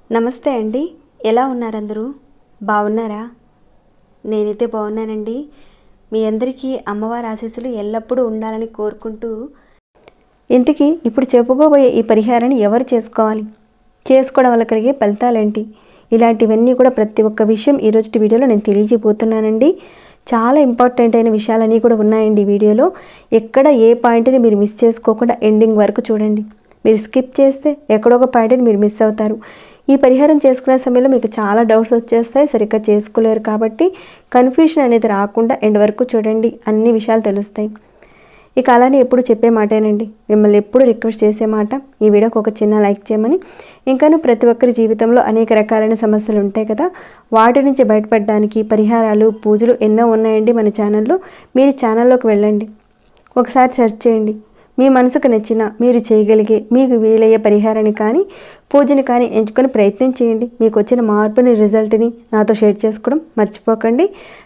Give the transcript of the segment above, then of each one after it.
నమస్తే అండి, ఎలా ఉన్నారు అందరూ? బాగున్నారా? నేనైతే బాగున్నానండి. మీ అందరికీ అమ్మవారి ఆశీస్సులు ఎల్లప్పుడూ ఉండాలని కోరుకుంటూ, ఇంతకీ ఇప్పుడు చెప్పుకోబోయే ఈ పరిహారాన్ని ఎవరు చేసుకోవాలి, చేసుకోవడం వల్ల కలిగే ఫలితాలేంటి, ఇలాంటివన్నీ కూడా ప్రతి ఒక్క విషయం ఈరోజు వీడియోలో నేను తెలియజేయబోతున్నానండి. చాలా ఇంపార్టెంట్ అయిన విషయాలన్నీ కూడా ఉన్నాయండి ఈ వీడియోలో. ఎక్కడ ఏ పాయింట్ని మీరు మిస్ చేసుకోకుండా ఎండింగ్ వరకు చూడండి. మీరు స్కిప్ చేస్తే ఎక్కడో ఒక పాయింట్ని మీరు మిస్ అవుతారు. ఈ పరిహారం చేసుకునే సమయంలో మీకు చాలా డౌట్స్ వచ్చేస్తాయి, సరిగ్గా చేసుకోలేరు. కాబట్టి కన్ఫ్యూషన్ అనేది రాకుండా ఎండ్ వరకు చూడండి, అన్ని విషయాలు తెలుస్తాయి. ఇక అలానే ఎప్పుడు చెప్పే మాటేనండి, మిమ్మల్ని ఎప్పుడు రిక్వెస్ట్ చేసే మాట, ఈ వీడియోకి ఒక చిన్న లైక్ చేయమని. ఇంకాను ప్రతి ఒక్కరి జీవితంలో అనేక రకాలైన సమస్యలు ఉంటాయి కదా, వాటి నుంచి బయటపడడానికి పరిహారాలు, పూజలు ఎన్నో ఉన్నాయండి మన ఛానల్లో. మీరు ఛానల్లోకి వెళ్ళండి, ఒకసారి సెర్చ్ చేయండి. మీ మనసుకు నచ్చిన, మీరు చేయగలిగే, మీకు వీలయ్యే పరిహారాన్ని కానీ పూజని కానీ ఎంచుకొని ప్రయత్నం చేయండి. మీకు వచ్చిన మార్పుని, రిజల్ట్ని నాతో షేర్ చేసుకోవడం మర్చిపోకండి.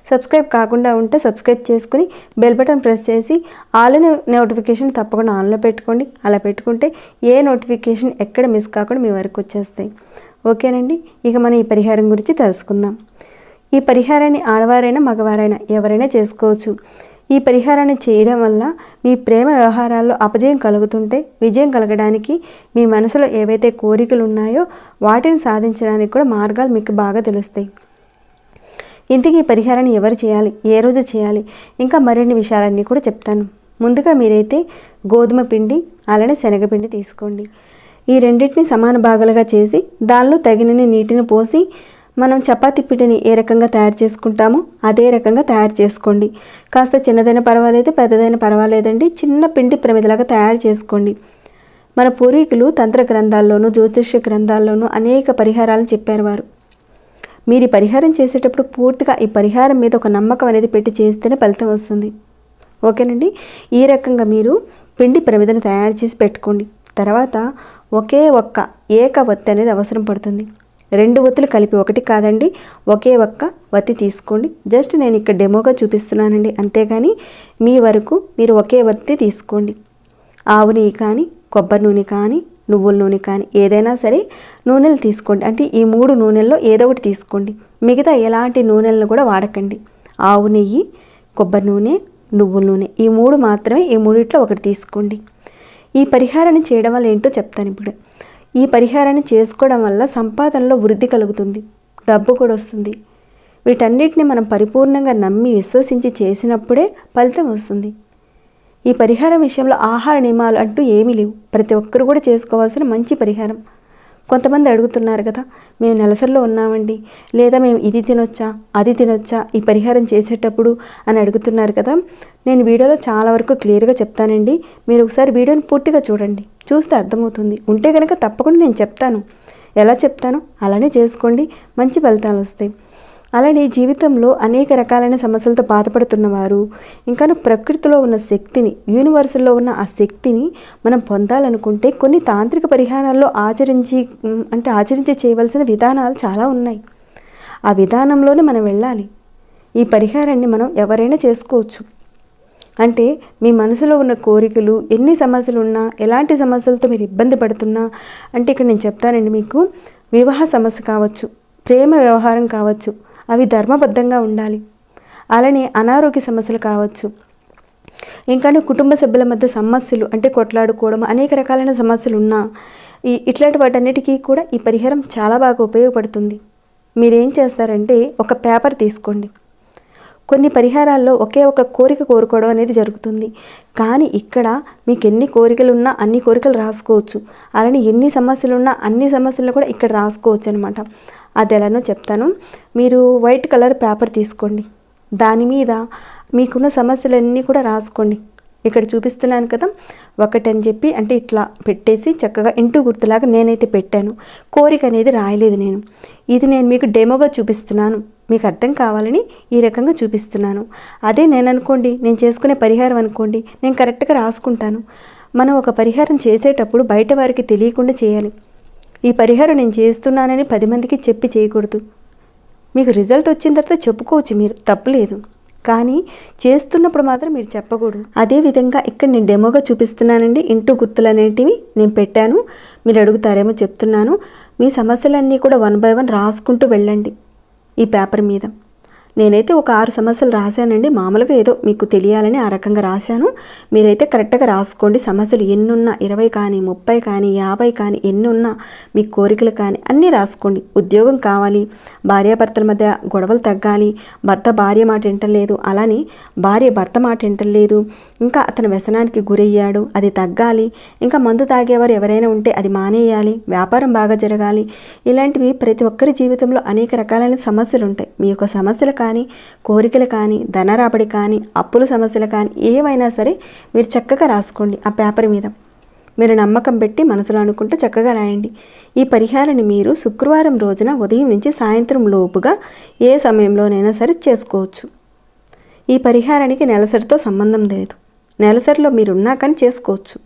సబ్స్క్రైబ్ కాకుండా ఉంటే సబ్స్క్రైబ్ చేసుకుని బెల్ బటన్ ప్రెస్ చేసి ఆల్ నోటిఫికేషన్ తప్పకుండా ఆన్లో పెట్టుకోండి. అలా పెట్టుకుంటే ఏ నోటిఫికేషన్ ఎక్కడ మిస్ కాకుండా మీ వరకు వచ్చేస్తాయి. ఓకేనండి, ఇక మనం ఈ పరిహారం గురించి తెలుసుకుందాం. ఈ పరిహారాన్ని ఆడవారైనా మగవారైనా ఎవరైనా చేసుకోవచ్చు. ఈ పరిహారాన్ని చేయడం వల్ల మీ ప్రేమ వ్యవహారాల్లో అపజయం కలుగుతుంటే విజయం కలగడానికి, మీ మనసులో ఏవైతే కోరికలు ఉన్నాయో వాటిని సాధించడానికి కూడా మార్గాలు మీకు బాగా తెలుస్తాయి. ఇంతకీ ఈ పరిహారాన్ని ఎవరు చేయాలి, ఏ రోజు చేయాలి, ఇంకా మరిన్ని విషయాలన్నీ కూడా చెప్తాను. ముందుగా మీరైతే గోధుమ పిండి అలానే శనగపిండి తీసుకోండి. ఈ రెండింటిని సమాన భాగాలుగా చేసి దానిలో తగినన్ని నీటిని పోసి మనం చపాతీ పిండిని ఏ రకంగా తయారు చేసుకుంటామో అదే రకంగా తయారు చేసుకోండి. కాస్త చిన్నదైనా పర్వాలేదు, పెద్దదైనా పర్వాలేదండి, చిన్న పిండి ప్రమిదలాగా తయారు చేసుకోండి. మన పూర్వీకులు తంత్ర గ్రంథాల్లోనూ జ్యోతిష్య గ్రంథాల్లోనూ అనేక పరిహారాలను చెప్పారు వారు. మీరు ఈ పరిహారం చేసేటప్పుడు పూర్తిగా ఈ పరిహారం మీద ఒక నమ్మకం అనేది పెట్టి చేస్తేనే ఫలితం వస్తుంది. ఓకేనండి, ఈ రకంగా మీరు పిండి ప్రమిదను తయారు చేసి పెట్టుకోండి. తర్వాత ఒకే ఒక్క ఏక వత్తి అనేది అవసరం పడుతుంది. 2 ఒత్తులు కలిపి, ఒకటి కాదండి, ఒకే ఒక్క వత్తి తీసుకోండి. జస్ట్ నేను ఇక్కడ డెమోగా చూపిస్తున్నానండి, అంతేగాని మీ వరకు మీరు ఒకే వత్తి తీసుకోండి. ఆవు నెయ్యి కానీ, కొబ్బరి నూనె కానీ, నువ్వుల నూనె కానీ, ఏదైనా సరే నూనెలు తీసుకోండి. అంటే ఈ 3 నూనెల్లో ఏదో ఒకటి తీసుకోండి. మిగతా ఎలాంటి నూనెలను కూడా వాడకండి. ఆవు నెయ్యి, కొబ్బరి నూనె, నువ్వుల నూనె, ఈ 3 మాత్రమే, ఈ 3లో ఒకటి తీసుకోండి. ఈ పరిహారాన్ని చేయడం వల్ల ఏంటో చెప్తాను ఇప్పుడు. ఈ పరిహారాన్ని చేసుకోవడం వల్ల సంపాదనలో వృద్ధి కలుగుతుంది, డబ్బు కూడా వస్తుంది. వీటన్నిటిని మనం పరిపూర్ణంగా నమ్మి విశ్వసించి చేసినప్పుడే ఫలితం వస్తుంది. ఈ పరిహారం విషయంలో ఆహార నియమాలు అంటూ ఏమీ లేవు, ప్రతి ఒక్కరు కూడా చేసుకోవాల్సిన మంచి పరిహారం. కొంతమంది అడుగుతున్నారు కదా, మేము నెలసరిలో ఉన్నామండి, లేదా మేము ఇది తినొచ్చా, అది తినొచ్చా ఈ పరిహారం చేసేటప్పుడు అని అడుగుతున్నారు కదా. నేను వీడియోలో చాలా వరకు క్లియర్గా చెప్తానండి. మీరు ఒకసారి వీడియోని పూర్తిగా చూడండి, చూస్తే అర్థమవుతుంది. ఉంటే కనుక తప్పకుండా నేను చెప్తాను, ఎలా చెప్తానో అలానే చేసుకోండి, మంచి ఫలితాలు వస్తాయి. అలానే జీవితంలో అనేక రకాలైన సమస్యలతో బాధపడుతున్నవారు, ఇంకా ప్రకృతిలో ఉన్న శక్తిని, యూనివర్సల్లో ఉన్న ఆ శక్తిని మనం పొందాలనుకుంటే కొన్ని తాంత్రిక పరిహారాల్లో ఆచరించి చేయవలసిన విధానాలు చాలా ఉన్నాయి. ఆ విధానంలోనే మనం వెళ్ళాలి. ఈ పరిహారాన్ని మనం ఎవరైనా చేసుకోవచ్చు. అంటే మీ మనసులో ఉన్న కోరికలు, ఎన్ని సమస్యలు ఉన్నా, ఎలాంటి సమస్యలతో మీరు ఇబ్బంది పడుతున్నా, అంటే ఇక్కడ నేను చెప్తానండి మీకు, వివాహ సమస్య కావచ్చు, ప్రేమ వ్యవహారం కావచ్చు, అవి ధర్మబద్ధంగా ఉండాలి. అలానే అనారోగ్య సమస్యలు కావచ్చు, ఇంకా కుటుంబ సభ్యుల మధ్య సమస్యలు, అంటే కొట్లాడుకోవడం, అనేక రకాలైన సమస్యలు ఉన్నా, ఇట్లాంటి వాటన్నిటికీ కూడా ఈ పరిహారం చాలా బాగా ఉపయోగపడుతుంది. మీరేం చేస్తారంటే ఒక పేపర్ తీసుకోండి. కొన్ని పరిహారాల్లో ఒకే ఒక కోరిక కోరుకోవడం అనేది జరుగుతుంది, కానీ ఇక్కడ మీకు ఎన్ని కోరికలు ఉన్నా అన్ని కోరికలు రాసుకోవచ్చు. అలానే ఎన్ని సమస్యలు ఉన్నా అన్ని సమస్యలను కూడా ఇక్కడ రాసుకోవచ్చు అనమాట. అది ఎలానో చెప్తాను. మీరు వైట్ కలర్ పేపర్ తీసుకోండి, దాని మీద మీకున్న సమస్యలన్నీ కూడా రాసుకోండి. ఇక్కడ చూపిస్తున్నాను కదా, 1 అని చెప్పి, అంటే ఇట్లా పెట్టేసి చక్కగా ఇంటూ గుర్తులాగా నేనైతే పెట్టాను. కోరిక అనేది రాయలేదు నేను. ఇది నేను మీకు డెమోగా చూపిస్తున్నాను, మీకు అర్థం కావాలని ఈ రకంగా చూపిస్తున్నాను. అదే నేను అనుకోండి, నేను చేసుకునే పరిహారం అనుకోండి, నేను కరెక్ట్గా రాసుకుంటాను. మనం ఒక పరిహారం చేసేటప్పుడు బయట వారికి తెలియకుండా చేయాలి. ఈ పరిహారం నేను చేస్తున్నానని 10 మందికి చెప్పి చేయకూడదు. మీకు రిజల్ట్ వచ్చిన తర్వాత చెప్పుకోవచ్చు మీరు, తప్పులేదు. కానీ చేస్తున్నప్పుడు మాత్రం మీరు చెప్పకూడదు. అదేవిధంగా ఇక్కడ నేను డెమోగా చూపిస్తున్నానండి. ఇంటూ గుర్తులు అనేటివి నేను పెట్టాను. మీరు అడుగుతారేమో చెప్తున్నాను. మీ సమస్యలన్నీ కూడా 1 by 1 రాసుకుంటూ వెళ్ళండి ఈ పేపర్ మీద. నేనైతే ఒక 6 సమస్యలు రాశానండి. మామూలుగా ఏదో మీకు తెలియాలని ఆ రకంగా రాశాను. మీరైతే కరెక్ట్గా రాసుకోండి. సమస్యలు ఎన్నున్నా 20 కానీ 30 కానీ 50 కానీ ఎన్నున్నా మీ కోరికలు కానీ అన్నీ రాసుకోండి. ఉద్యోగం కావాలి, భార్యాభర్తల మధ్య గొడవలు తగ్గాలి, భర్త భార్య మాట వింటలేదు, అలానే భార్య భర్త మాట వింటలేదు, ఇంకా అతను వ్యసనానికి గురయ్యాడు, అది తగ్గాలి, ఇంకా మందు తాగేవారు ఎవరైనా ఉంటే అది మానేయాలి, వ్యాపారం బాగా జరగాలి. ఇలాంటివి ప్రతి ఒక్కరి జీవితంలో అనేక రకాలైన సమస్యలు ఉంటాయి. మీ యొక్క సమస్యలు కానీ, కోరికలు కానీ, ధన రాబడి కానీ, అప్పుల సమస్యలు కానీ ఏవైనా సరే మీరు చక్కగా రాసుకోండి ఆ పేపర్ మీద. మీరు నమ్మకం పెట్టి మనసులో అనుకుంటే చక్కగా రాయండి. ఈ పరిహారాన్ని మీరు శుక్రవారం రోజున ఉదయం నుంచి సాయంత్రం లోపుగా ఏ సమయంలోనైనా సరే చేసుకోవచ్చు. ఈ పరిహారానికి నెలసరితో సంబంధం లేదు. నెలసరిలో మీరున్నా కానీ చేసుకోవచ్చు.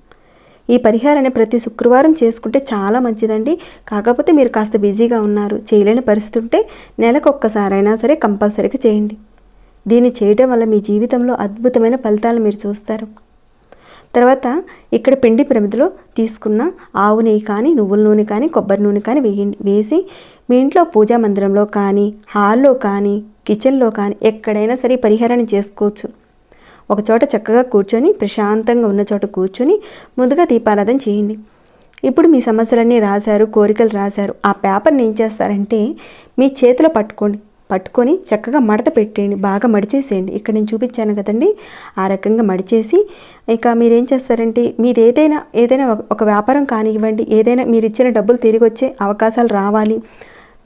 ఈ పరిహారాన్ని ప్రతి శుక్రవారం చేసుకుంటే చాలా మంచిదండి. కాకపోతే మీరు కాస్త బిజీగా ఉన్నారు, చేయలేని పరిస్థితి ఉంటే నెలకు ఒక్కసారైనా సరే కంపల్సరీగా చేయండి. దీన్ని చేయడం వల్ల మీ జీవితంలో అద్భుతమైన ఫలితాలు మీరు చూస్తారు. తర్వాత ఇక్కడ పిండి ప్రమిదలో తీసుకున్న ఆవు నెయ్యి కానీ, నువ్వుల నూనె కానీ, కొబ్బరి నూనె కానీ వేసి మీ ఇంట్లో పూజా మందిరంలో కానీ, హాల్లో కానీ, కిచెన్లో కానీ ఎక్కడైనా సరే పరిహారాన్ని చేసుకోవచ్చు. ఒక చోట చక్కగా కూర్చొని, ప్రశాంతంగా ఉన్న చోట కూర్చొని ముందుగా దీపారాధన చేయండి. ఇప్పుడు మీ సమస్యలన్నీ రాశారు, కోరికలు రాశారు. ఆ పేపర్ని ఏం చేస్తారంటే మీ చేతిలో పట్టుకొని చక్కగా మడత పెట్టేయండి, బాగా మడిచేసేయండి. ఇక్కడ నేను చూపించాను కదండి, ఆ రకంగా మడిచేసి ఇక మీరేం చేస్తారంటే మీది ఏదైనా ఒక వ్యాపారం కానివ్వండి, ఏదైనా మీరు ఇచ్చిన డబ్బులు తిరిగి వచ్చే అవకాశాలు రావాలి,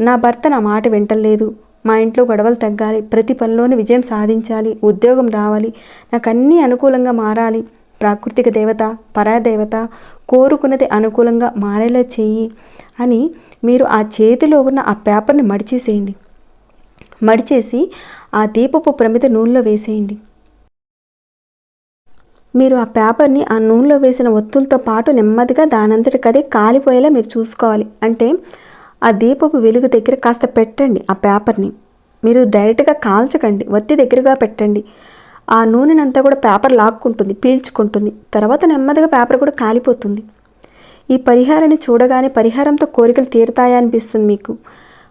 నా భర్త నా మాట వింటలేదు, మా ఇంట్లో గొడవలు తగ్గాలి, ప్రతి పనిలోనూ విజయం సాధించాలి, ఉద్యోగం రావాలి, నాకు అన్నీ అనుకూలంగా మారాలి, ప్రాకృతిక దేవత, పరాదేవత కోరుకున్నది అనుకూలంగా మారేలా చెయ్యి అని మీరు ఆ చేతిలో ఉన్న ఆ పేపర్ని మడిచేసేయండి. మడిచేసి ఆ దీపపు ప్రమిద నూనెలో వేసేయండి. మీరు ఆ పేపర్ని ఆ నూనెలో వేసిన ఒత్తులతో పాటు నెమ్మదిగా దానంతటికదే కాలిపోయేలా మీరు చూసుకోవాలి. అంటే ఆ దీపపు వెలుగు దగ్గర కాస్త పెట్టండి ఆ పేపర్ని. మీరు డైరెక్ట్గా కాల్చకండి, ఒత్తి దగ్గరగా పెట్టండి. ఆ నూనెనంతా కూడా పేపర్ లాక్కుంటుంది, పీల్చుకుంటుంది. తర్వాత నెమ్మదిగా పేపర్ కూడా కాలిపోతుంది. ఈ పరిహారాన్ని చూడగానే పరిహారంతో కోరికలు తీరుతాయా అనిపిస్తుంది మీకు.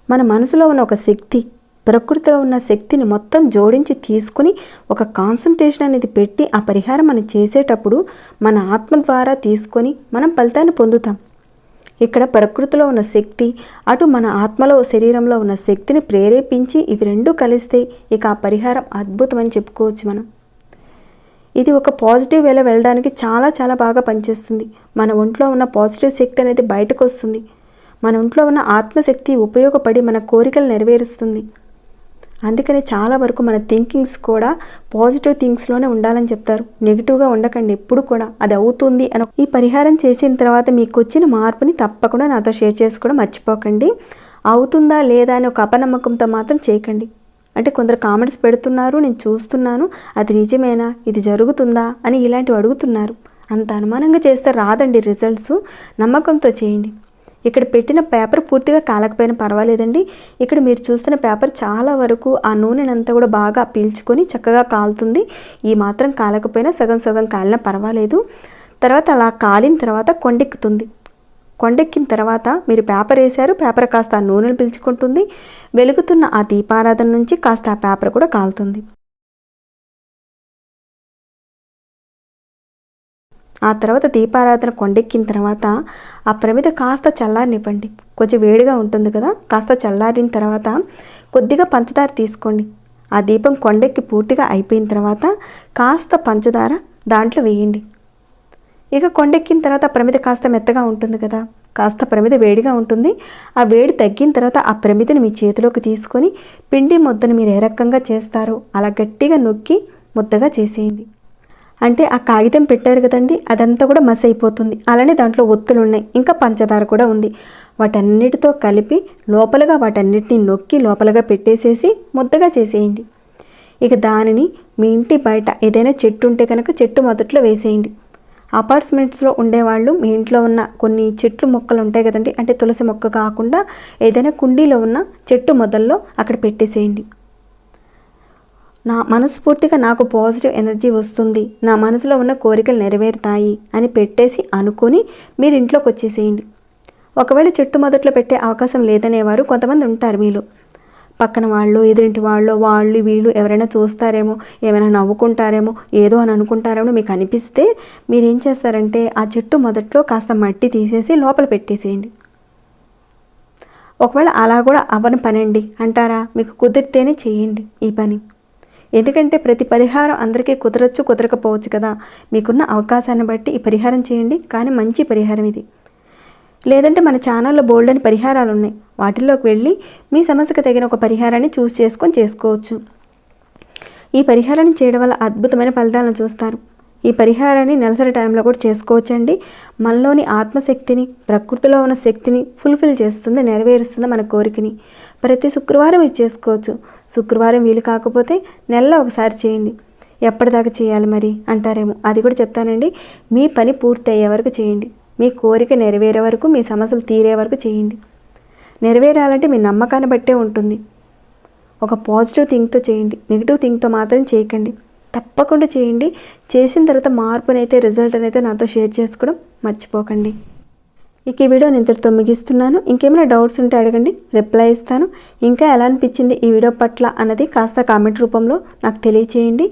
మన మనసులో ఉన్న ఒక శక్తి, ప్రకృతిలో ఉన్న శక్తిని మొత్తం జోడించి తీసుకుని ఒక కాన్సన్ట్రేషన్ అనేది పెట్టి ఆ పరిహారం మనం చేసేటప్పుడు మన ఆత్మ ద్వారా తీసుకొని మనం ఫలితాన్ని పొందుతాం. ఇక్కడ ప్రకృతిలో ఉన్న శక్తి, అటు మన ఆత్మలో శరీరంలో ఉన్న శక్తిని ప్రేరేపించి ఇవి రెండూ కలిస్తే ఇక ఆ పరిహారం అద్భుతమని చెప్పుకోవచ్చు మనం. ఇది ఒక పాజిటివ్ వేలో వెళ్ళడానికి చాలా చాలా బాగా పనిచేస్తుంది. మన ఒంట్లో ఉన్న పాజిటివ్ శక్తి అనేది బయటకు వస్తుంది. మన ఒంట్లో ఉన్న ఆత్మశక్తి ఉపయోగపడి మన కోరికలు నెరవేరుస్తుంది. అందుకని చాలా వరకు మన థింకింగ్స్ కూడా పాజిటివ్ థింగ్స్లోనే ఉండాలని చెప్తారు. నెగిటివ్గా ఉండకండి ఎప్పుడు కూడా. అది అవుతుంది అని ఈ పరిహారం చేసిన తర్వాత మీకు వచ్చిన మార్పుని తప్పకుండా నాతో షేర్ చేసుకోవడం మర్చిపోకండి. అవుతుందా లేదా అని ఒక అపనమ్మకంతో మాత్రం చేయకండి. అంటే కొందరు కామెంట్స్ పెడుతున్నారు, నేను చూస్తున్నాను, అది నిజమేనా, ఇది జరుగుతుందా అని ఇలాంటివి అడుగుతున్నారు. అంత అనుమానంగా చేస్తే రాదండి రిజల్ట్స్. నమ్మకంతో చేయండి. ఇక్కడ పెట్టిన పేపర్ పూర్తిగా కాలకపోయినా పర్వాలేదండి. ఇక్కడ మీరు చూస్తున్న పేపర్ చాలా వరకు ఆ నూనెనంతా కూడా బాగా పీల్చుకొని చక్కగా కాలుతుంది. ఈ మాత్రం కాలకపోయినా సగం సగం కాలినా పర్వాలేదు. తర్వాత అలా కాలిన తర్వాత కొండెక్కుతుంది. కొండెక్కిన తర్వాత మీరు పేపర్ వేశారు, పేపర్ కాస్త ఆ నూనెను పీల్చుకుంటుంది. వెలుగుతున్న ఆ దీపారాధన నుంచి కాస్త ఆ పేపర్ కూడా కాలుతుంది. ఆ తర్వాత దీపారాధన కొండెక్కిన తర్వాత ఆ ప్రమిద కాస్త చల్లారనివ్వండి. కొంచెం వేడిగా ఉంటుంది కదా, కాస్త చల్లారిన తర్వాత కొద్దిగా పంచదార తీసుకోండి. ఆ దీపం కొండెక్కి పూర్తిగా అయిపోయిన తర్వాత కాస్త పంచదార దాంట్లో వేయండి. ఇక కొండెక్కిన తర్వాత ప్రమిద కాస్త మెత్తగా ఉంటుంది కదా, కాస్త ప్రమిద వేడిగా ఉంటుంది. ఆ వేడి తగ్గిన తర్వాత ఆ ప్రమిదని మీ చేతిలోకి తీసుకొని పిండి ముద్దను మీరు ఏ రకంగా చేస్తారో అలా గట్టిగా నొక్కి ముద్దగా చేసేయండి. అంటే ఆ కాగితం పెట్టారు కదండి, అదంతా కూడా మసి అయిపోతుంది. అలానే దాంట్లో ఒత్తులు ఉన్నాయి, ఇంకా పంచదార కూడా ఉంది. వాటన్నిటితో కలిపి లోపలగా వాటన్నిటిని నొక్కి లోపలగా పెట్టేసేసి ముద్దగా చేసేయండి. ఇక దానిని మీ ఇంటి బయట ఏదైనా చెట్టు ఉంటే కనుక చెట్టు మొదట్లో వేసేయండి. అపార్ట్మెంట్స్లో ఉండేవాళ్ళు మీ ఇంట్లో ఉన్న కొన్ని చెట్లు మొక్కలు ఉంటాయి కదండి, అంటే తులసి మొక్క కాకుండా ఏదైనా కుండీలో ఉన్న చెట్టు మొదల్లో అక్కడ పెట్టేసేయండి. నా మనస్ఫూర్తిగా నాకు పాజిటివ్ ఎనర్జీ వస్తుంది, నా మనసులో ఉన్న కోరికలు నెరవేరుతాయి అని పెట్టేసి అనుకొని మీరు ఇంట్లోకి వచ్చేసేయండి. ఒకవేళ చెట్టు మొదట్లో పెట్టే అవకాశం లేదనేవారు కొంతమంది ఉంటారు మీలో. పక్కన వాళ్ళు, ఎదురింటి వాళ్ళు, వీళ్ళు ఎవరైనా చూస్తారేమో, ఏమైనా నవ్వుకుంటారేమో, ఏదో అని అనుకుంటారేమో మీకు అనిపిస్తే మీరేం చేస్తారంటే ఆ చెట్టు మొదట్లో కాస్త మట్టి తీసేసి లోపల పెట్టేసేయండి. ఒకవేళ అలా కూడా అవ్వని పనండి అంటారా, మీకు కుదిరితేనే చేయండి ఈ పని. ఎందుకంటే ప్రతి పరిహారం అందరికీ కుదరచ్చు, కుదరకపోవచ్చు కదా. మీకున్న అవకాశాన్ని బట్టి ఈ పరిహారం చేయండి, కానీ మంచి పరిహారం ఇది. లేదంటే మన ఛానల్లో బోల్డని పరిహారాలు ఉన్నాయి, వాటిల్లోకి వెళ్ళి మీ సమస్యకు తగిన ఒక పరిహారాన్ని చేసుకోవచ్చు. ఈ పరిహారాన్ని చేయడం వల్ల అద్భుతమైన ఫలితాలను చూస్తారు. ఈ పరిహారాన్ని నెలసరి టైంలో కూడా చేసుకోవచ్చండి. మనలోని ఆత్మశక్తిని, ప్రకృతిలో ఉన్న శక్తిని ఫుల్ఫిల్ చేస్తుంది, నెరవేరుస్తుంది మన కోరికని. ప్రతి శుక్రవారం ఇది చేసుకోవచ్చు. శుక్రవారం వీలు కాకపోతే నెలలో ఒకసారి చేయండి. ఎప్పటిదాకా చేయాలి మరి అంటారేమో, అది కూడా చెప్తానండి. మీ పని పూర్తి అయ్యే వరకు చేయండి. మీ కోరిక నెరవేరే వరకు, మీ సమస్యలు తీరే వరకు చేయండి. నెరవేరాలంటే మీ నమ్మకాన్ని బట్టే ఉంటుంది. ఒక పాజిటివ్ థింక్తో చేయండి, నెగిటివ్ థింక్తో మాత్రం చేయకండి. తప్పకుండా చేయండి. చేసిన తర్వాత మార్పునైతే, రిజల్ట్ అయితే నాతో షేర్ చేసుకోవడం మర్చిపోకండి. ఇక ఈ వీడియోని ఇంతటితో ముగిస్తున్నాను. ఇంకేమైనా డౌట్స్ ఉంటే అడగండి, రిప్లై ఇస్తాను. ఇంకా ఎలా అనిపించింది ఈ వీడియో పట్ల అన్నది కాస్త కామెంట్ రూపంలో నాకు తెలియచేయండి.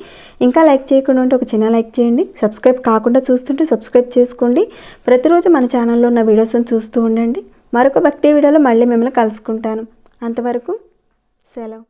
ఇంకా లైక్ చేయకుండా ఉంటే ఒక చిన్న లైక్ చేయండి. సబ్స్క్రైబ్ కాకుండా చూస్తుంటే సబ్స్క్రైబ్ చేసుకోండి. ప్రతిరోజు మన ఛానల్లో ఉన్న వీడియోస్ని చూస్తూ ఉండండి. మరొక భక్తి వీడియోలో మళ్ళీ మిమ్మల్ని కలుసుకుంటాను. అంతవరకు సెలవు.